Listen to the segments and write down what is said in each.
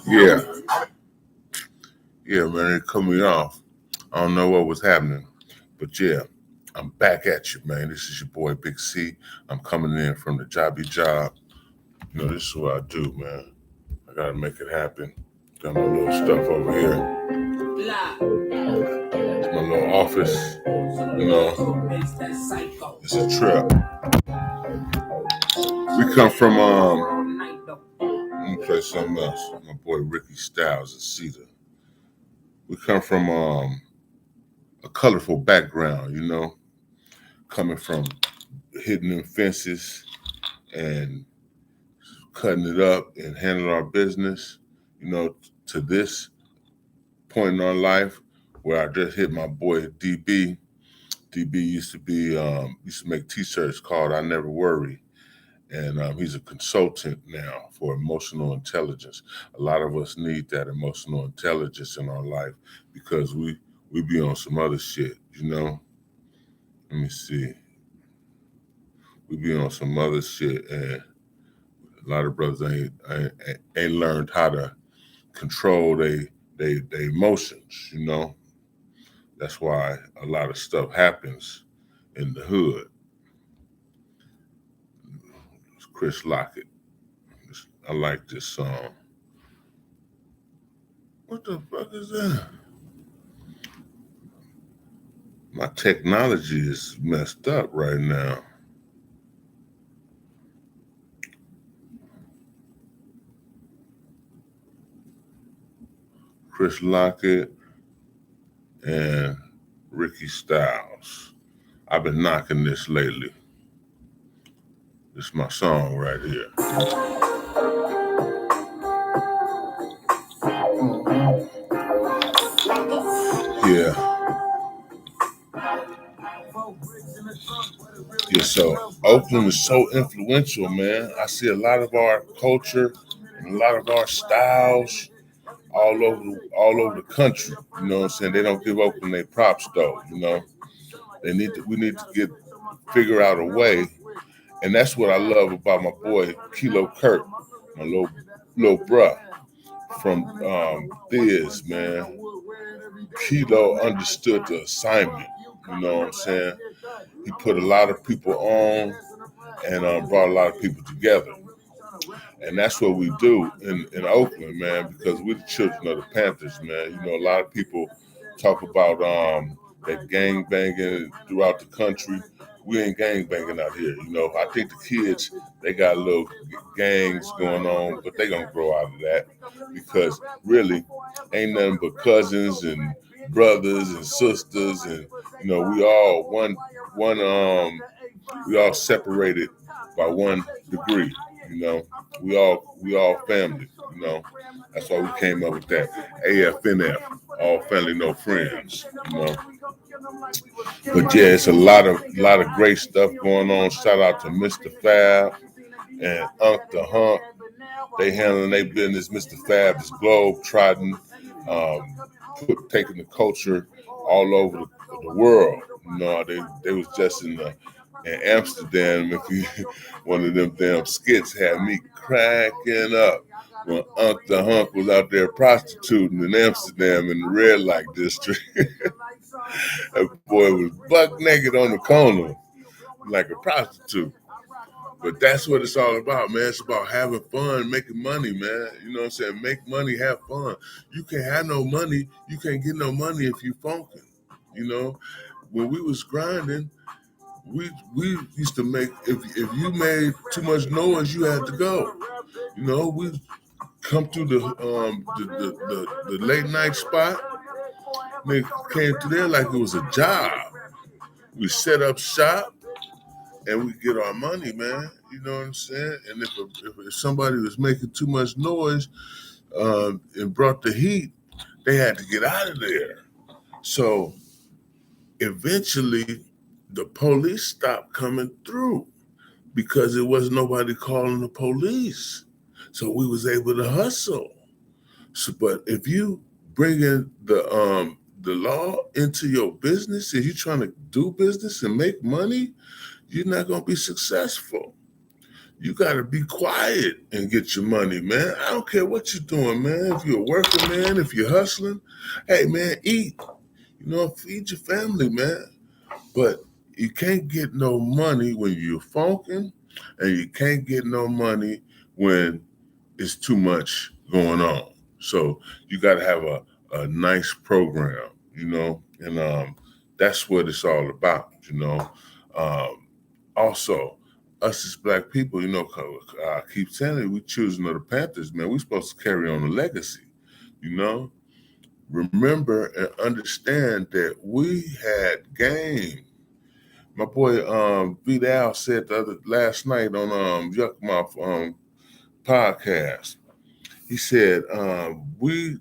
Yeah, yeah, man, it cut me off. I don't know what was happening, but yeah, I'm back at you, man. This is your boy Big C. I'm coming in from the jobby job. You know, this is what I do, man. I gotta make it happen. Got my little stuff over here. It's my little office. You know, it's a trip. We come from let me play something else. My boy Ricky Styles and Cedar. We come from a colorful background, you know, coming from hitting them fences and cutting it up and handling our business, you know, to this point in our life where I just hit my boy DB. DB used to make T-shirts called "I Never Worry," and he's a consultant now for emotional intelligence. A lot of us need that emotional intelligence in our life because we be on some other shit, you know. Let me see. We be on some other shit, and a lot of brothers ain't learned how to control they emotions, you know. That's why a lot of stuff happens in the hood. It's Chris Lockett. I like this song. What the fuck is that? My technology is messed up right now. Chris Lockett and Ricky Styles. I've been knocking this lately. This is my song right here. Yeah. Yeah, so Oakland is so influential, man. I see a lot of our culture and a lot of our styles all over the country. You know what I'm saying? They don't give Oakland their props though, you know. We need to figure out a way. And that's what I love about my boy Kilo Kirk, my little bruh from Biz, man. Kilo understood the assignment, you know what I'm saying? He put a lot of people on and brought a lot of people together. And that's what we do in Oakland, man, because we're the children of the Panthers, man. You know, a lot of people talk about that gang banging throughout the country. We ain't gang banging out here, you know. I think the kids, they got little gangs going on, but they gonna grow out of that because really ain't nothing but cousins and brothers and sisters, and you know, we all separated by 1 degree, you know. We all family, you know. That's why we came up with that AFNF, all family, no friends, you know. But yeah, it's a lot of great stuff going on. Shout out to Mr. Fab and Unc the Hump. They handling their business. Mr. Fab is globe trotting, taking the culture all over the world. You know, they was just in Amsterdam. If you one of them damn skits had me cracking up when Unc the Hunk was out there prostituting in Amsterdam in the red light district. That boy was buck naked on the corner like a prostitute. But that's what it's all about, man. It's about having fun, making money, man. You know what I'm saying? Make money, have fun. You can't have no money. You can't get no money if you funking. You know, when we was grinding, we used to make if you made too much noise, you had to go. You know, we come through the late night spot. They came through there like it was a job. We set up shop and we get our money, man. You know what I'm saying? And if somebody was making too much noise and brought the heat, they had to get out of there. So eventually, the police stopped coming through because it was nobody calling the police. So we was able to hustle. So, but if you bring in the law into your business and you're trying to do business and make money, you're not gonna be successful. You gotta be quiet and get your money, man. I don't care what you're doing, man. If you're a worker, man, if you're hustling, hey man, eat. Feed your family, man. But you can't get no money when you're funking, and you can't get no money when it's too much going on. So you got to have a nice program, and that's what it's all about, Also, us as black people, I keep saying it, we choosing the Panthers, man. We supposed to carry on the legacy, you know. Remember and understand that we had game. My boy Vidal said last night on Yuck Mouth podcast. He said we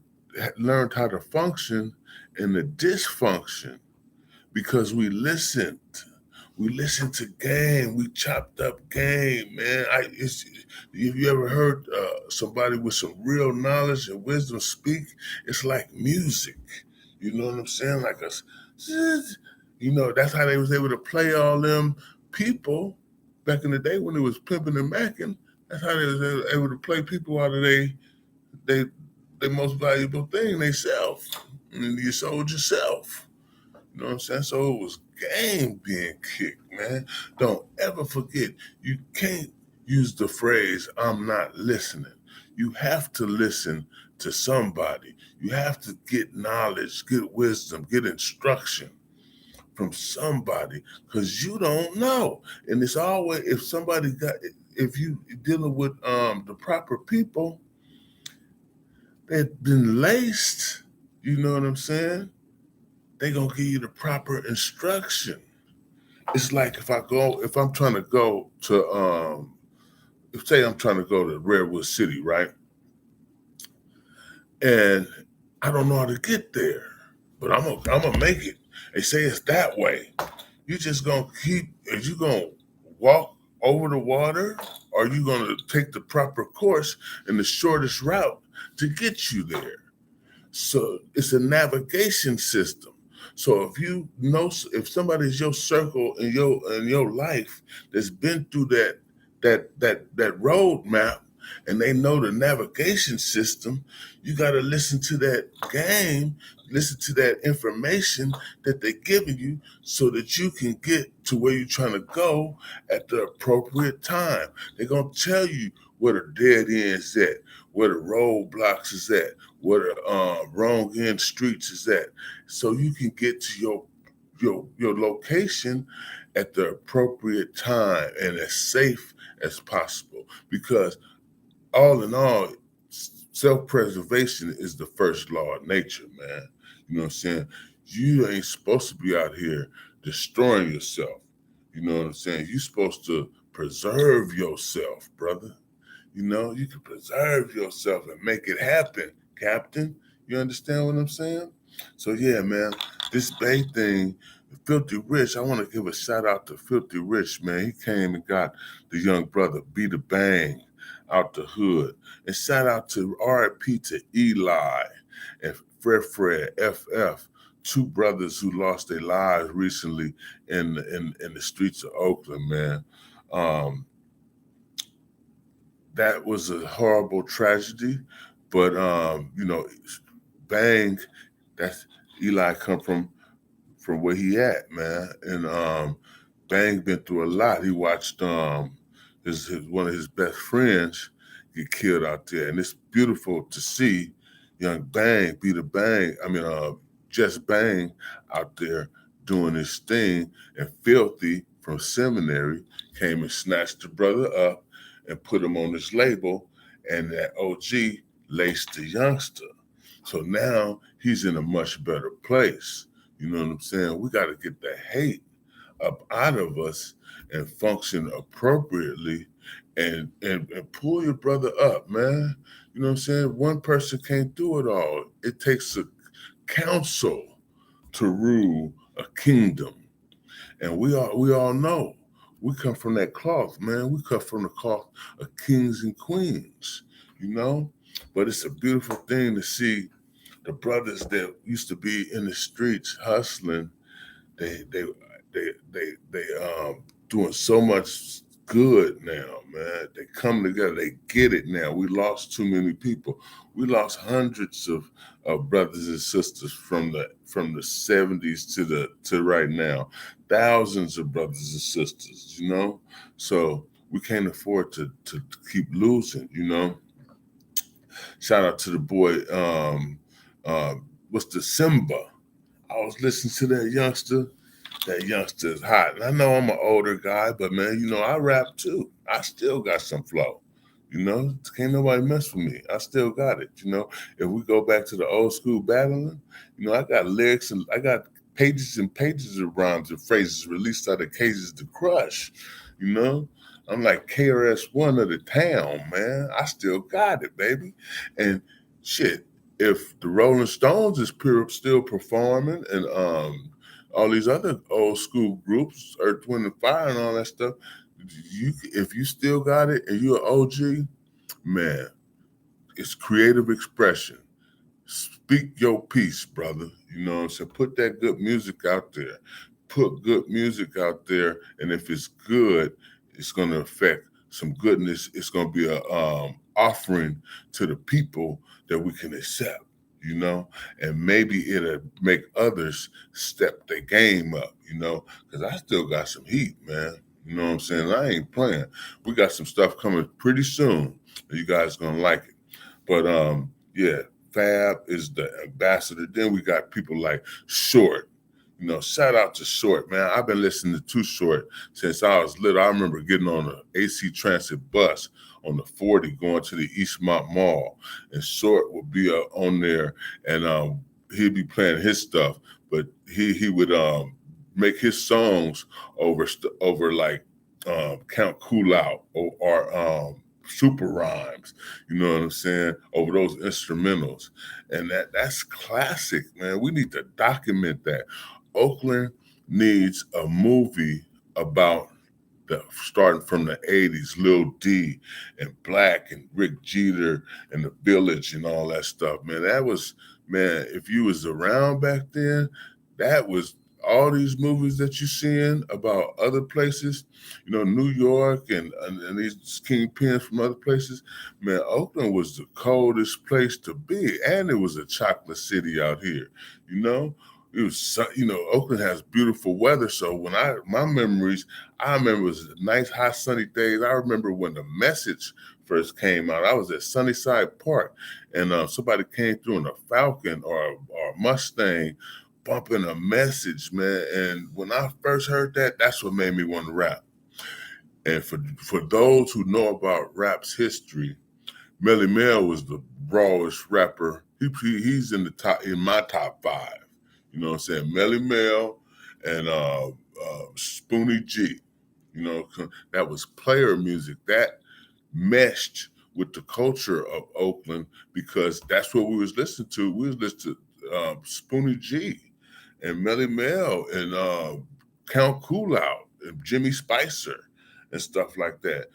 learned how to function in the dysfunction because we listened. We listened to game. We chopped up game, man. If you ever heard somebody with some real knowledge and wisdom speak, it's like music. You know what I'm saying? Like that's how they was able to play all them people back in the day when it was pimping and macking. That's how they was able to play people out of they the most valuable thing, they self. And you sold yourself. You know what I'm saying? So it was game being kicked, man. Don't ever forget, you can't use the phrase, I'm not listening. You have to listen to somebody. You have to get knowledge, get wisdom, get instruction from somebody because you don't know. And it's always, if you dealing with the proper people, they've been laced, you know what I'm saying? They gonna give you the proper instruction. It's like if I'm trying to go to say I'm trying to go to Redwood City, right? And I don't know how to get there, but I'm gonna make it. They say it's that way. You just gonna is you gonna walk over the water, or are you gonna take the proper course and the shortest route to get you there? So it's a navigation system. So if somebody's your circle in your life that's been through that road map and they know the navigation system, you got to listen to that game, listen to that information that they're giving you so that you can get to where you're trying to go at the appropriate time. They're going to tell you where the dead ends at, where the roadblocks is at, where the wrong end streets is at, so you can get to your location at the appropriate time and as safe as possible. Because all in all, self-preservation is the first law of nature, man. You know what I'm saying? You ain't supposed to be out here destroying yourself. You know what I'm saying? You're supposed to preserve yourself, brother. You can preserve yourself and make it happen, Captain. You understand what I'm saying? So yeah, man, this Bay thing, Filthy Rich, I want to give a shout out to Filthy Rich, man. He came and got the young brother Be the Bang out the hood. And shout out to RIP to Eli and Fred FF, two brothers who lost their lives recently in the streets of Oakland, man. That was a horrible tragedy, but Bang, that's Eli come from where he at, man, and Bang been through a lot. He watched his one of his best friends get killed out there, and it's beautiful to see young Bang Be the Bang. Just Bang out there doing his thing, and Filthy from seminary came and snatched the brother up and put him on his label, and that OG laced the youngster. So now he's in a much better place. You know what I'm saying? We got to get the hate up out of us and function appropriately and pull your brother up, man. You know what I'm saying? One person can't do it all. It takes a council to rule a kingdom. And we all know we come from that cloth, man. We come from the cloth of kings and queens, you know. But it's a beautiful thing to see the brothers that used to be in the streets hustling. They doing so much good now, man. They come together. They get it now. We lost too many people. We lost hundreds of brothers and sisters from the 70s to right now. Thousands of brothers and sisters, you know? So we can't afford to keep losing, you know? Shout out to the boy, uh, what's the Simba? I was listening to that youngster. That youngster is hot. And I know I'm an older guy, but man, you know, I rap too. I still got some flow. You know, can't nobody mess with me. I still got it. You know, if we go back to the old school battling, you know, I got lyrics and I got pages and pages of rhymes and phrases released out of cages to crush. You know, I'm like KRS-One of the town, man. I still got it, baby. And shit, if the Rolling Stones is still performing and all these other old school groups, Earth, Wind, and Fire, and all that stuff. If you still got it and you're an OG, man, it's creative expression. Speak your piece, brother. You know what I'm saying? Put that good music out there. Put good music out there, and if it's good, it's going to affect some goodness. It's going to be a offering to the people that we can accept. You know, and maybe it'll make others step their game up. You know, because I still got some heat, man. You know what I'm saying? I ain't playing. We got some stuff coming pretty soon. You guys gonna like it. But yeah, Fab is the ambassador. Then we got people like Short. You know, shout out to Short, man. I've been listening to Too Short since I was little. I remember getting on an AC Transit bus on the 40 going to the Eastmont Mall, and Short would be on there, and he'd be playing his stuff, but he would make his songs over like Count Cool Out or super rhymes, you know what I'm saying, over those instrumentals. And that's classic, man. We need to document that. Oakland needs a movie about starting from the 80s, Lil D and Black and Rick Jeter and the Village and all that stuff, man. That was, man, if you was around back then, that was all these movies that you're seeing about other places, you know, New York and these kingpins from other places, man, Oakland was the coldest place to be. And it was a chocolate city out here, you know? It was, you know, Oakland has beautiful weather. So when my memories, I remember it was nice, hot, sunny days. I remember when the Message first came out. I was at Sunnyside Park, and somebody came through in a Falcon or a Mustang, bumping a Message, man. And when I first heard that, that's what made me want to rap. And for those who know about rap's history, Melly Mel was the rawest rapper. He's in the top, in my top 5. You know what I'm saying? Melly Mel and Spoonie G. You know, that was player music. That meshed with the culture of Oakland because that's what we was listening to. We was listening to Spoonie G and Melly Mel and Count Cool Out and Jimmy Spicer and stuff like that.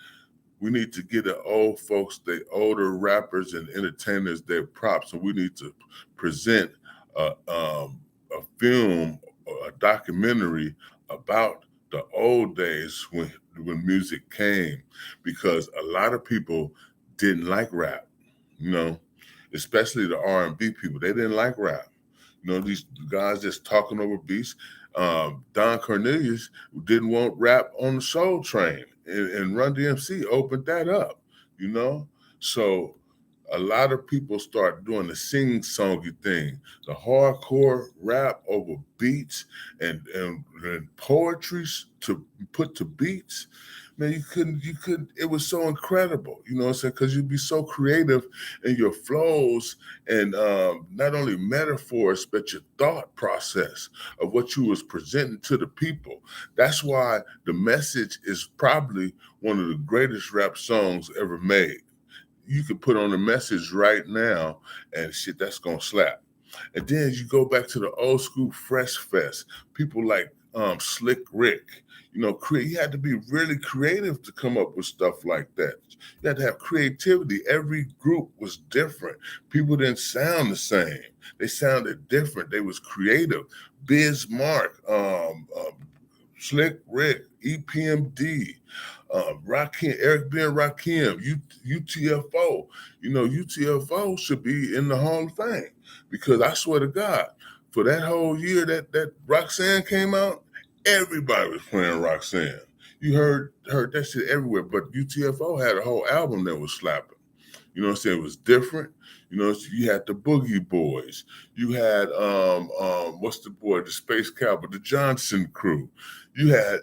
We need to get the old folks, the older rappers and entertainers, their props, and we need to present a film, a documentary about the old days when music came, because a lot of people didn't like rap, you know, especially the R&B people. They didn't like rap. You know, these guys just talking over beats. Don Cornelius didn't want rap on the Soul Train, and Run DMC opened that up, you know? So a lot of people start doing the sing-songy thing, the hardcore rap over beats and poetry to put to beats. Man, you couldn't, it was so incredible, you know what I'm saying? Because you'd be so creative in your flows and not only metaphors, but your thought process of what you was presenting to the people. That's why The Message is probably one of the greatest rap songs ever made. You could put on a Message right now and shit, that's gonna slap. And then you go back to the old school Fresh Fest, people like Slick Rick. You know, you had to be really creative to come up with stuff like that. You had to have creativity. Every group was different. People didn't sound the same. They sounded different. They was creative. Biz Mark, Slick Rick, EPMD, Rakim, Eric B. and Rakim, UTFO. UTFO should be in the Hall of Fame because I swear to God, for that whole year that Roxanne came out, everybody was playing Roxanne. You heard that shit everywhere, but UTFO had a whole album that was slapping. You know what I'm saying? It was different. You had the Boogie Boys. You had what's the boy, the Space Cowboy, the Johnson Crew. You had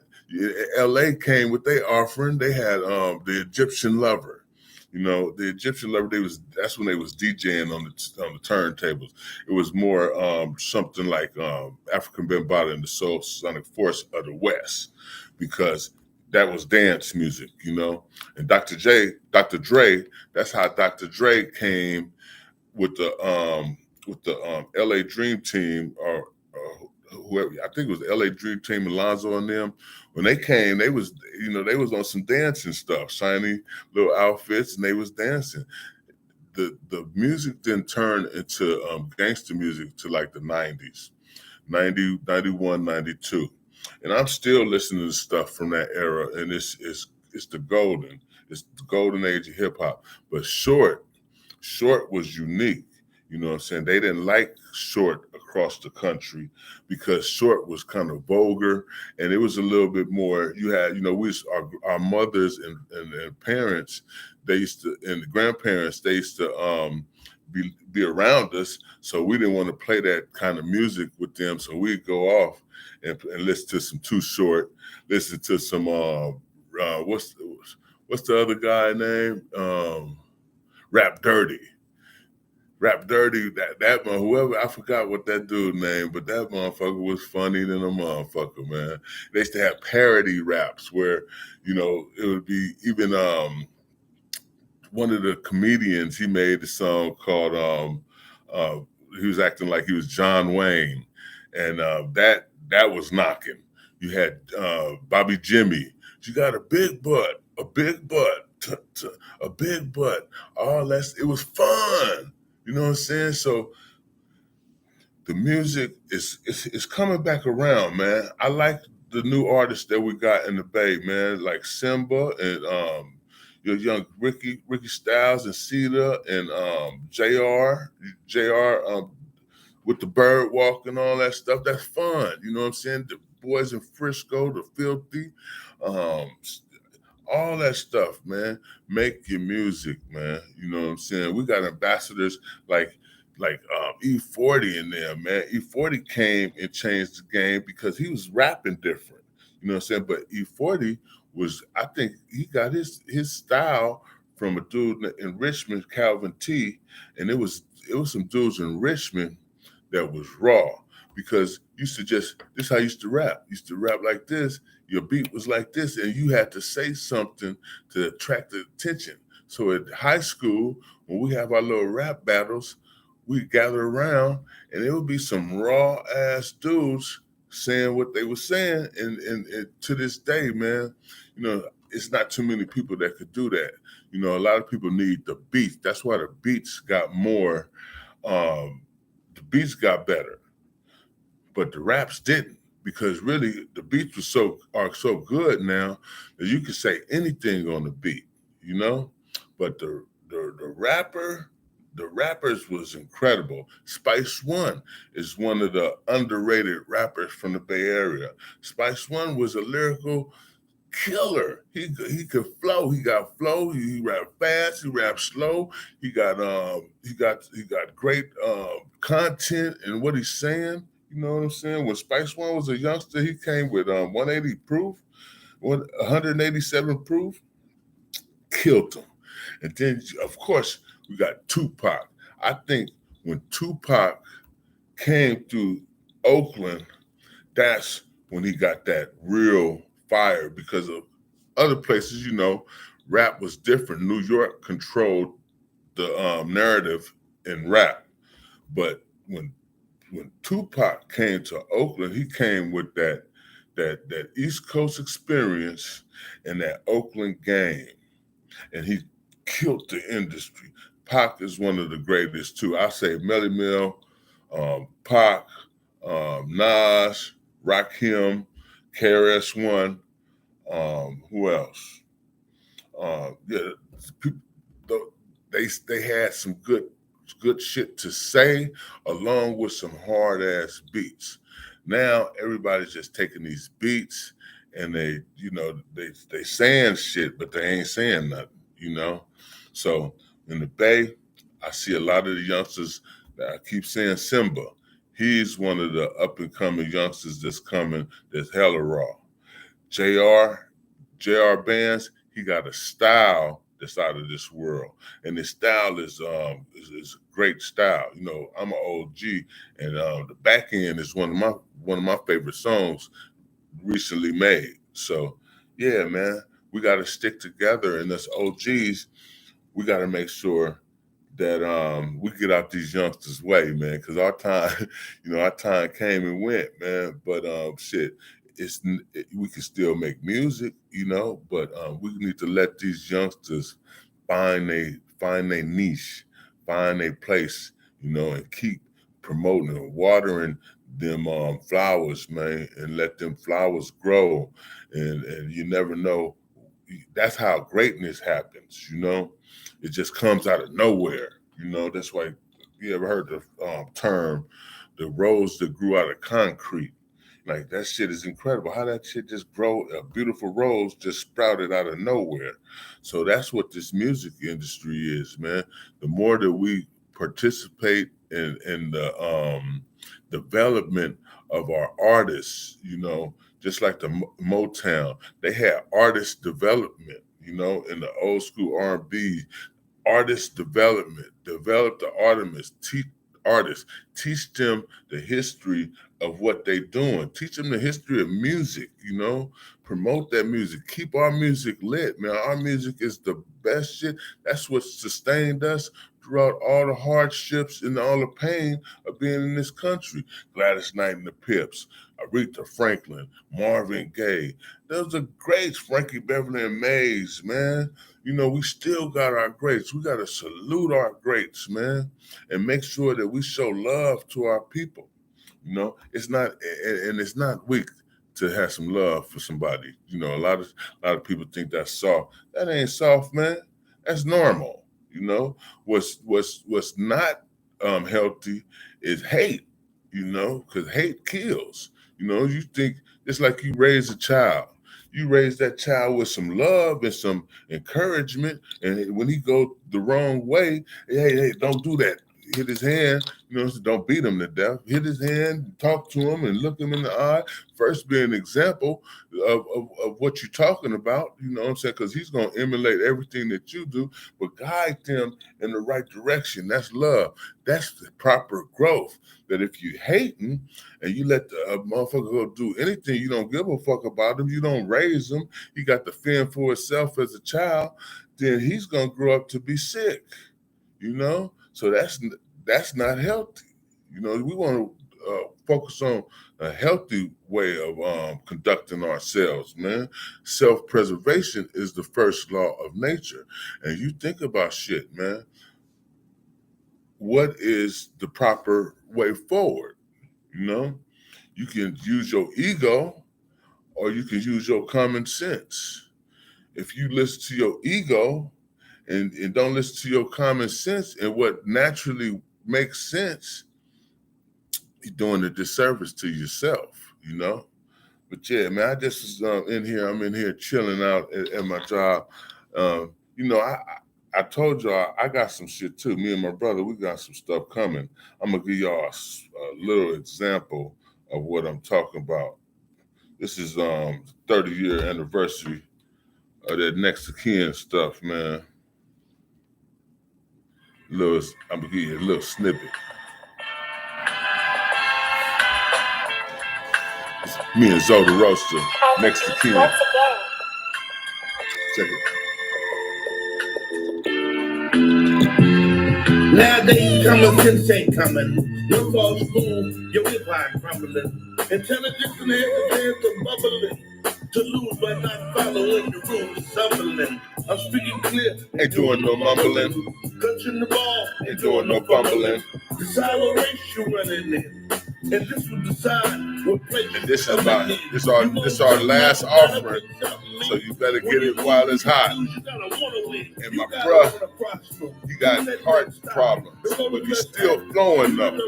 LA came with their offering. They had the Egyptian Lover. The Egyptian Lover. That's when they was DJing on the turntables. It was more something like African Bambaataa and the Soul Sonic Force of the West, because that was dance music, And Dr. Dre, that's how Dr. Dre came with the LA Dream Team, or whoever. I think it was LA Dream Team, Alonzo and them. When they came, they was on some dancing stuff, shiny little outfits, and they was dancing. The music didn't turn into gangster music to like the 90s, 90, 91, 92. And I'm still listening to stuff from that era, and it's the golden age of hip hop. But Short was unique. You know what I'm saying? They didn't like Short across the country because Short was kind of vulgar, and it was a little bit more. You had, our mothers and parents, and the grandparents, they used to be around us, so we didn't want to play that kind of music with them. So we'd go off and listen to some Too Short, listen to some what's the other guy name? Rap Dirty. That man, whoever, I forgot what that dude name, but that motherfucker was funny than a motherfucker, man. They used to have parody raps where, it would be even one of the comedians, he made a song called he was acting like he was John Wayne, and that was knocking. You had Bobby Jimmy. You got a big butt, a big butt, a big butt. It was fun. You know what I'm saying? So the music is coming back around, man. I like the new artists that we got in the Bay, man, like Simba and your young Ricky Styles and Cedar and JR with the bird walk and all that stuff. That's fun. You know what I'm saying? The boys in Frisco, the Filthy, all that stuff, man. Make your music, man. You know what I'm saying? We got ambassadors like E40 in there, man. E40 came and changed the game because he was rapping different. You know what I'm saying? But E40 I think he got his style from a dude in Richmond, Calvin T, and it was some dudes in Richmond that was raw, because this is how I used to rap. Used to rap like this. Your beat was like this, and you had to say something to attract the attention. So at high school, when we have our little rap battles, we gather around, and it would be some raw ass dudes saying what they were saying. And to this day, man, it's not too many people that could do that. A lot of people need the beats. That's why the beats got more. The beats got better, but the raps didn't, because really the beats are so good now that you can say anything on the beat, But the rappers was incredible. Spice One is one of the underrated rappers from the Bay Area. Spice One was a lyrical killer. He could flow. He got flow. He rapped fast. He rapped slow. He got great content in what he's saying. You know what I'm saying? When Spice One was a youngster, he came with 180 proof, 187 proof, killed him. And then, of course, we got Tupac. I think when Tupac came through Oakland, that's when he got that real fire, because of other places, rap was different. New York controlled the narrative in rap. But when Tupac came to Oakland, he came with that East Coast experience and that Oakland game. And he killed the industry. Pac is one of the greatest too. I say Melly Mel, Pac, Nas, Rakim, KRS-One. Who else? Yeah, people, they had some good shit to say along with some hard ass beats. Now everybody's just taking these beats and they saying shit, but they ain't saying nothing, you know. So in the Bay, I see a lot of the youngsters that I keep saying Simba. He's one of the up and coming youngsters that's coming that's hella raw. JR, JR Bands, he got a style that's out of this world. And his style is great style. You know, I'm an OG and the back end is one of my favorite songs recently made. So yeah, man, we gotta stick together and as OGs, we gotta make sure that we get out these youngsters' way, man, because our time, our time came and went, man. But shit, we can still make music, but we need to let these youngsters find a niche, find a place, and keep promoting and watering them flowers, man, and let them flowers grow. And you never know. That's how greatness happens, It just comes out of nowhere, That's why you ever heard the term, the rose that grew out of concrete. Like that shit is incredible. How that shit just grow, a beautiful rose just sprouted out of nowhere. So that's what this music industry is, man. The more that we participate in the development of our artists, just like the Motown, they had artist development, in the old school R&B, artist development, develop the artists, teach them the history of what they're doing, teach them the history of music, promote that music, keep our music lit, man. Our music is the best shit. That's what sustained us throughout all the hardships and all the pain of being in this country. Gladys Knight and the Pips, Aretha Franklin, Marvin Gaye. Those are greats, Frankie Beverly and Mays, man. We still got our greats. We got to salute our greats, man, and make sure that we show love to our people. It's not, and it's not weak to have some love for somebody. A lot of people think that's soft. That ain't soft, man. That's normal. What's not healthy is hate. Because hate kills. You think it's like you raise a child. You raise that child with some love and some encouragement, and when he go the wrong way, hey, don't do that. Hit his hand, so don't beat him to death. Hit his hand, talk to him, and look him in the eye. First, be an example of what you're talking about, you know what I'm saying? Because he's going to emulate everything that you do, but guide them in the right direction. That's love. That's the proper growth. That if you hating and you let the motherfucker go do anything, you don't give a fuck about him, you don't raise him, he got to fend for himself as a child, then he's going to grow up to be sick, So that's not healthy. We want to focus on a healthy way of conducting ourselves, man. Self-preservation is the first law of nature. And you think about shit, man. What is the proper way forward? You can use your ego or you can use your common sense. If you listen to your ego and don't listen to your common sense and what naturally makes sense, you're doing a disservice to yourself, But yeah, man, I just was in here. I'm in here chilling out at my job. I told y'all I got some shit too. Me and my brother, we got some stuff coming. I'm gonna give y'all a little example of what I'm talking about. This is 30-year anniversary of that Next to Kin stuff, man. I'm gonna give you a little snippet. It's me and Zoe the Roaster, Next to Kin. Check it. Nowadays, common sense ain't coming. No false spoon, your hip hop crumbling. Intelligence and hands are bubbling. To lose by not following the rules is stumbling. I'm speaking clear, ain't doing no mumbling. Clutching the ball, ain't doing no fumbling. The solid race you running in. And this will decide what place And this our last offering. So you better get it while it's hot. And my bruh, you got heart problems, but you still flowing though.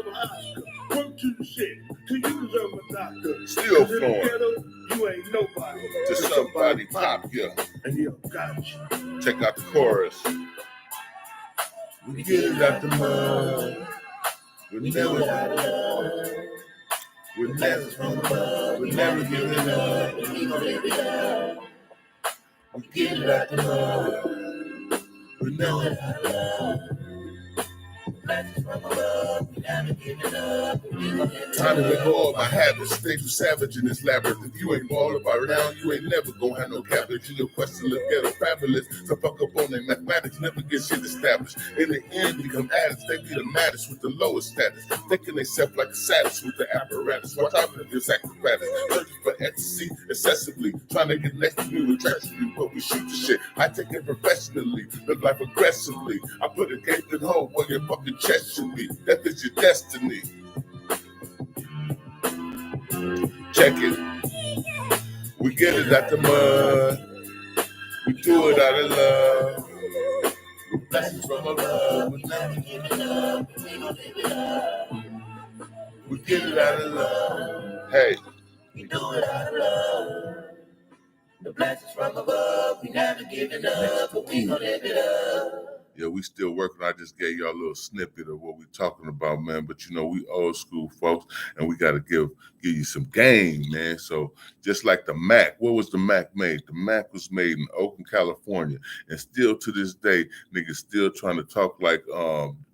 Still flowing. You ain't nobody. Just somebody pop you. And he'll got you. Check out the chorus. We get it out the mud. We never out of love. We're never from above. We never give it up. We gon' live it up. We get it out the mud. We never out of love. Blessings from above. We never give it up. We gon' live it up. Time to let go of my habits. Stay too savage in this labyrinth. If you ain't ball about now, you ain't never gonna have no cabbage. Your question look ghetto fabulous. So fuck up on their mathematics, never get shit established. In the end, become addicts. They be the maddest with the lowest status. Thinking they self like a saddest with the apparatus. Watch out for the sacrifice. Searching for ecstasy excessively. Trying to get next to me with treachery, but we shoot the shit. I take it professionally, live life aggressively. I put a gaping hole where your fucking chest should be. That is your destiny. Check it. We get it out the mud. We do it out of love. We blessings from above. We never give it up. We gon' live it up. We get it out of love. Hey. We do it out of love. The blessings from above. We never give it up. But we gon' live it up. Yeah, we still working. I just gave y'all a little snippet of what we talking about, man. But you know, we old school folks, and we got to give you some game, man. So just like the Mac, what was the Mac made? The Mac was made in Oakland, California, and still to this day, niggas still trying to talk like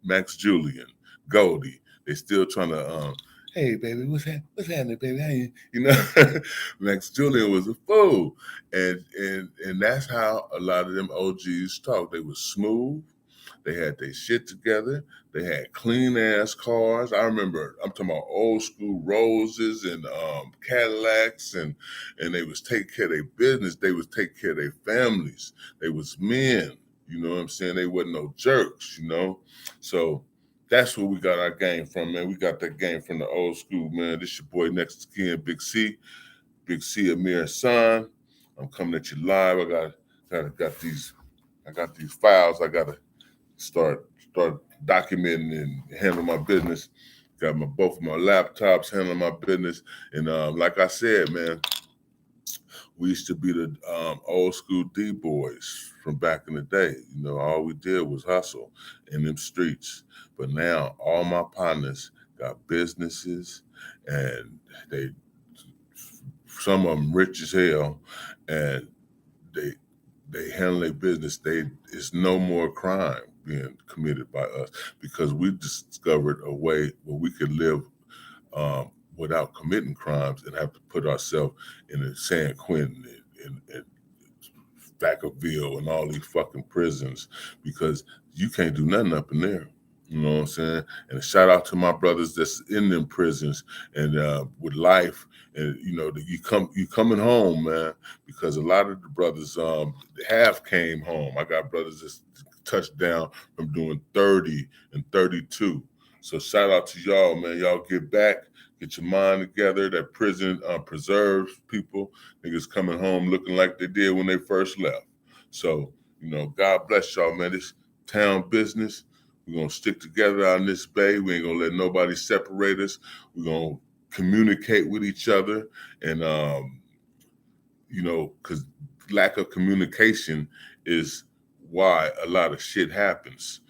Max Julian, Goldie. They still trying to hey baby, what's happening, baby? How you know? Max Julian was a fool, and that's how a lot of them OGs talk. They was smooth. They had their shit together. They had clean ass cars. I remember, I'm talking about old school Roses and Cadillacs, and they was take care of their business. They was take care of their families. They was men. You know what I'm saying? They wasn't no jerks. You know, so that's where we got our game from, man. We got that game from the old school, man. This your boy Next to Kin, Big C, Amir Hassan. I'm coming at you live. I got these files. I gotta start documenting and handling my business. Got both of my laptops handling my business, and like I said, man, we used to be the old school D-boys from back in the day. You know, all we did was hustle in them streets. But now all my partners got businesses, and some of them rich as hell, and they handle their business. It's no more crime being committed by us because we discovered a way where we could live without committing crimes and have to put ourselves in a San Quentin and Vacaville and all these fucking prisons because you can't do nothing up in there. You know what I'm saying? And a shout out to my brothers that's in them prisons and with life. And you know, you coming home, man, because a lot of the brothers have came home. I got brothers that's touched down from doing 30 and 32. So shout out to y'all, man. Y'all get back, get your mind together. That prison preserves people. Niggas coming home looking like they did when they first left. So, you know, God bless y'all, man. This town business. We're going to stick together on this bay. We ain't going to let nobody separate us. We're going to communicate with each other. And, you know, because lack of communication is why a lot of shit happens.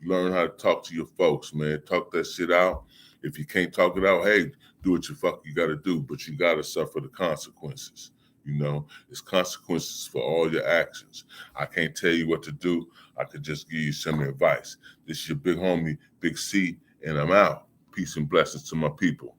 Learn how to talk to your folks, man. Talk that shit out. If you can't talk it out, hey, do what you got to do. But you got to suffer the consequences. You know, it's consequences for all your actions. I can't tell you what to do. I could just give you some advice. This is your big homie, Big C, and I'm out. Peace and blessings to my people.